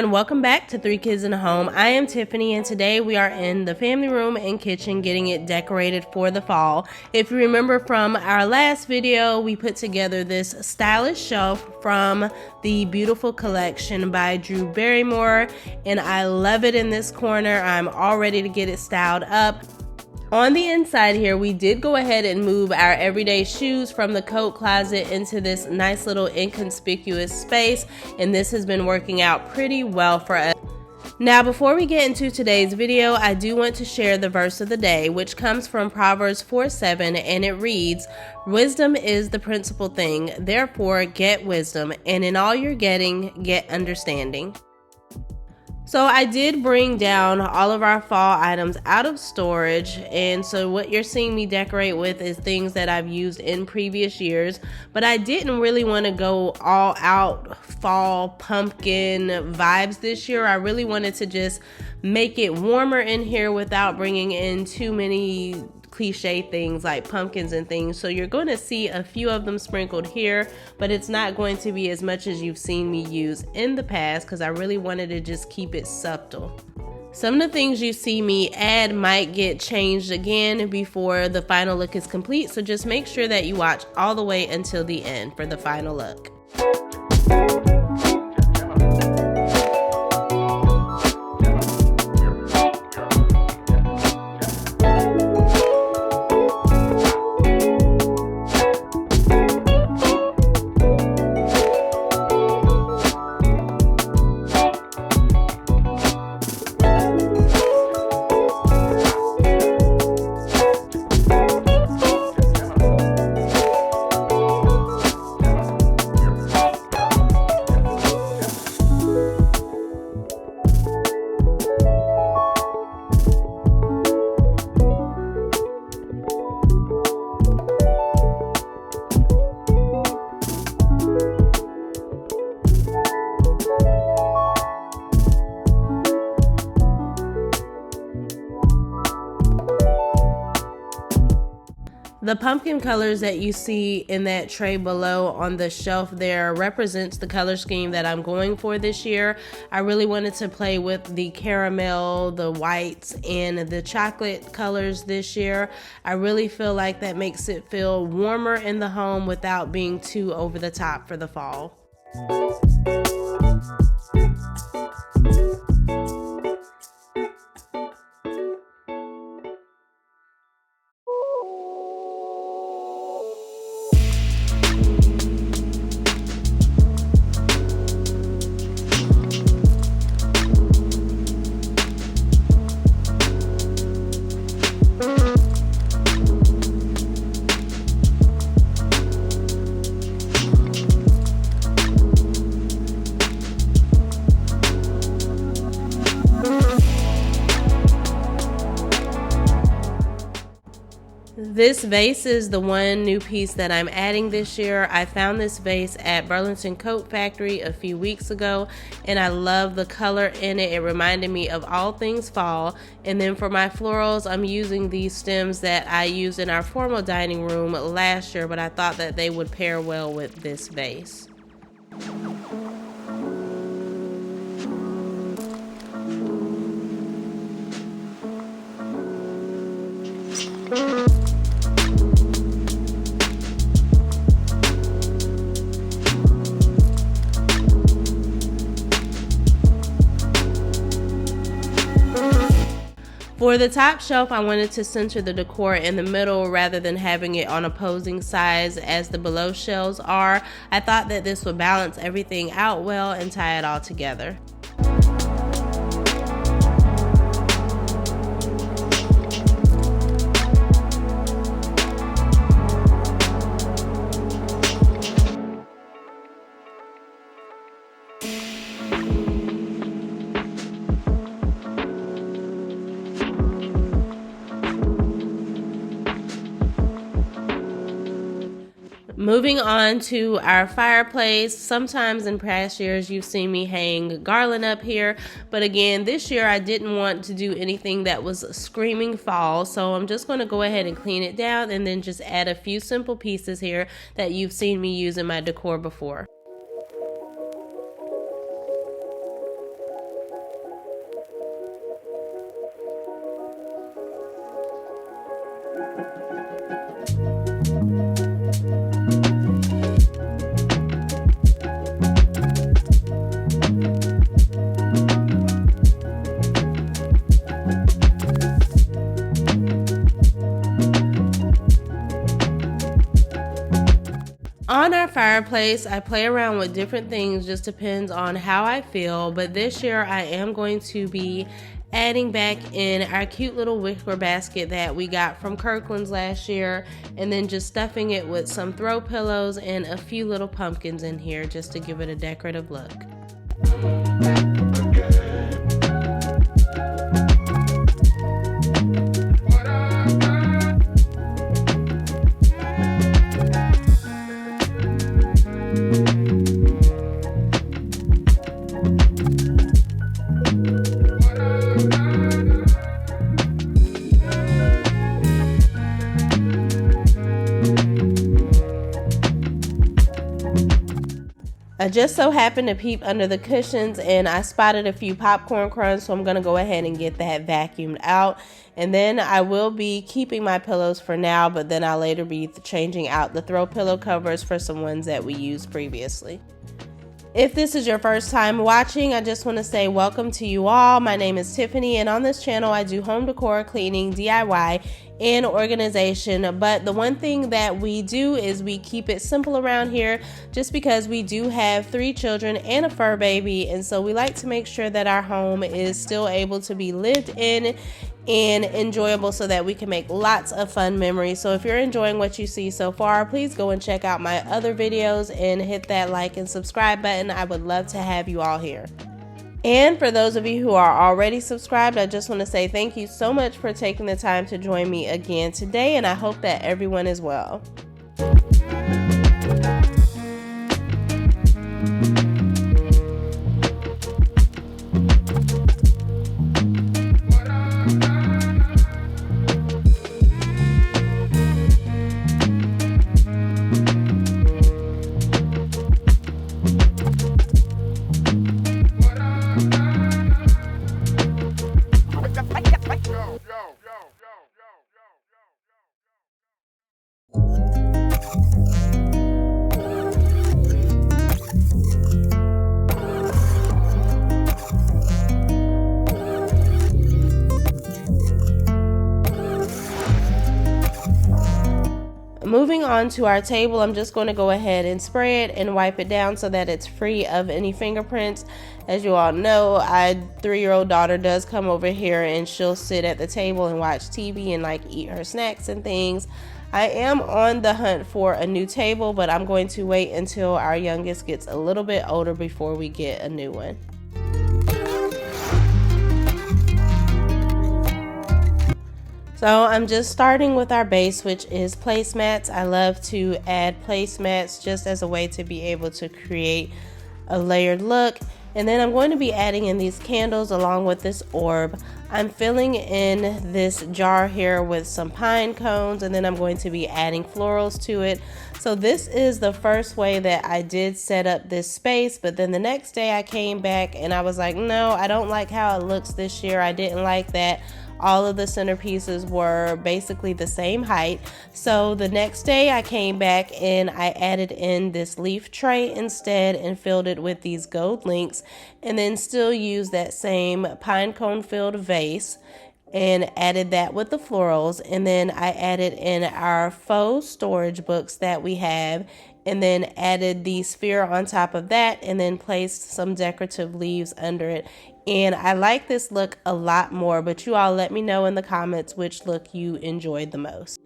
everyone, welcome back to Three Kids in a Home. I am Tiffany and today we are in the family room and kitchen getting it decorated for the fall. If you remember from our last video, we put together this stylish shelf from the Beautiful Collection by Drew Barrymore, and I love it in this corner. I'm all ready to get it styled up. On the inside here, we did go ahead and move our everyday shoes from the coat closet into this nice little inconspicuous space, and this has been working out pretty well for us. Now, before we get into today's video, I do want to share the verse of the day, which comes from Proverbs 4:7, and it reads, "Wisdom is the principal thing, therefore get wisdom, and in all you're getting, get understanding." So I did bring down all of our fall items out of storage, and so what you're seeing me decorate with is things that I've used in previous years, but I didn't really want to go all out fall pumpkin vibes this year. I really wanted to just make it warmer in here without bringing in too many cliche things like pumpkins and things. So you're going to see a few of them sprinkled here, but it's not going to be as much as you've seen me use in the past because I really wanted to just keep it subtle. Some of the things you see me add might get changed again before the final look is complete, so just make sure that you watch all the way until the end for the final look. The pumpkin colors that you see in that tray below on the shelf there represents the color scheme that I'm going for this year. I really wanted to play with the caramel, the whites, and the chocolate colors this year. I really feel like that makes it feel warmer in the home without being too over the top for the fall. This vase is the one new piece that I'm adding this year. I found this vase at Burlington Coat Factory a few weeks ago, and I love the color in it. It reminded me of all things fall. And then for my florals, I'm using these stems that I used in our formal dining room last year, but I thought that they would pair well with this vase. For the top shelf, I wanted to center the decor in the middle rather than having it on opposing sides as the below shelves are. I thought that this would balance everything out well and tie it all together. Moving on to our fireplace. Sometimes in past years you've seen me hang garland up here, but again this year I didn't want to do anything that was screaming fall, so I'm just going to go ahead and clean it down and then just add a few simple pieces here that you've seen me use in my decor before. On our fireplace, I play around with different things, just depends on how I feel, but this year I am going to be adding back in our cute little wicker basket that we got from Kirkland's last year, and then just stuffing it with some throw pillows and a few little pumpkins in here just to give it a decorative look. I just so happened to peep under the cushions and I spotted a few popcorn crumbs, so I'm going to go ahead and get that vacuumed out. And then I will be keeping my pillows for now, but then I'll later be changing out the throw pillow covers for some ones that we used previously. If this is your first time watching, I just want to say welcome to you all. My name is Tiffany, and on this channel I do home decor, cleaning, DIY, and organization. But the one thing that we do is we keep it simple around here, just because we do have 3 children and a fur baby, and so we like to make sure that our home is still able to be lived in and enjoyable so that we can make lots of fun memories. So if you're enjoying what you see so far, please go and check out my other videos and hit that like and subscribe button. I would love to have you all here. And for those of you who are already subscribed, I just want to say thank you so much for taking the time to join me again today, and I hope that everyone is well. Moving on to our table, I'm just going to go ahead and spray it and wipe it down so that it's free of any fingerprints. As you all know, our 3-year-old daughter does come over here and she'll sit at the table and watch TV and like eat her snacks and things. I am on the hunt for a new table, but I'm going to wait until our youngest gets a little bit older before we get a new one. So I'm just starting with our base, which is placemats. I love to add placemats just as a way to be able to create a layered look. And then I'm going to be adding in these candles along with this orb. I'm filling in this jar here with some pine cones, and then I'm going to be adding florals to it. So this is the first way that I did set up this space, but then the next day I came back and I was like, no, I don't like how it looks this year. I didn't like that all of the centerpieces were basically the same height. So the next day I came back and I added in this leaf tray instead and filled it with these gold links, and then still used that same pine cone filled vase and added that with the florals. And then I added in our faux storage books that we have, and then added the sphere on top of that, and then placed some decorative leaves under it. And I like this look a lot more, but you all let me know in the comments which look you enjoyed the most.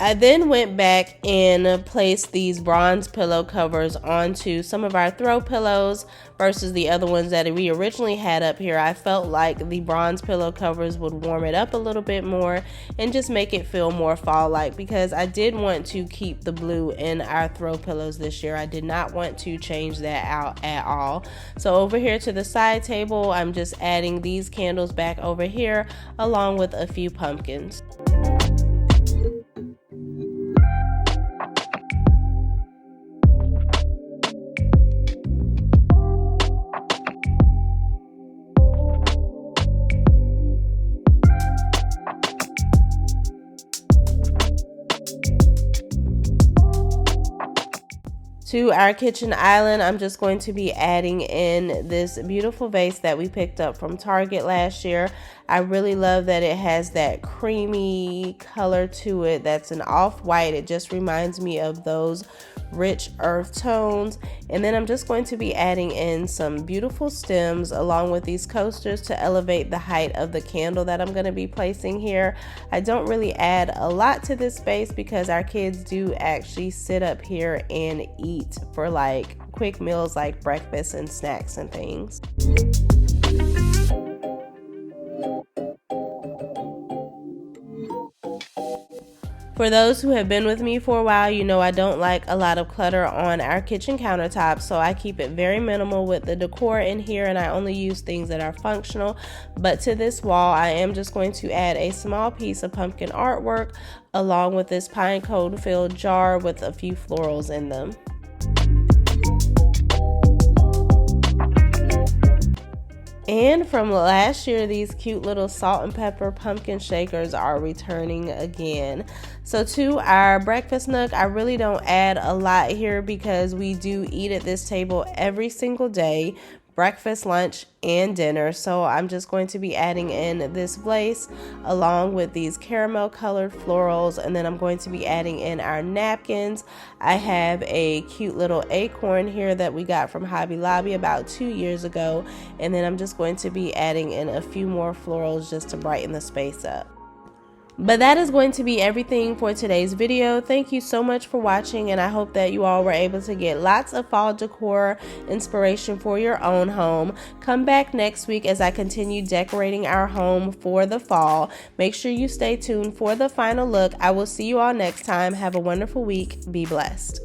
I then went back and placed these bronze pillow covers onto some of our throw pillows versus the other ones that we originally had up here. I felt like the bronze pillow covers would warm it up a little bit more and just make it feel more fall-like, because I did want to keep the blue in our throw pillows this year. I did not want to change that out at all. So over here to the side table, I'm just adding these candles back over here along with a few pumpkins. To our kitchen island, I'm just going to be adding in this beautiful vase that we picked up from Target last year. I really love that it has that creamy color to it that's an off-white. It just reminds me of those rich earth tones. And then I'm just going to be adding in some beautiful stems along with these coasters to elevate the height of the candle that I'm going to be placing here. I don't really add a lot to this space because our kids do actually sit up here and eat for like quick meals like breakfast and snacks and things. For those who have been with me for a while, you know I don't like a lot of clutter on our kitchen countertops, so I keep it very minimal with the decor in here, and I only use things that are functional. But to this wall, I am just going to add a small piece of pumpkin artwork along with this pine cone filled jar with a few florals in them. And from last year, these cute little salt and pepper pumpkin shakers are returning again. So to our breakfast nook, I really don't add a lot here because we do eat at this table every single day, breakfast, lunch, and dinner. So I'm just going to be adding in this vase along with these caramel colored florals, and then I'm going to be adding in our napkins. I have a cute little acorn here that we got from Hobby Lobby about 2 years ago, and then I'm just going to be adding in a few more florals just to brighten the space up. But that is going to be everything for today's video. Thank you so much for watching, and I hope that you all were able to get lots of fall decor inspiration for your own home. Come back next week as I continue decorating our home for the fall. Make sure you stay tuned for the final look. I will see you all next time. Have a wonderful week. Be blessed.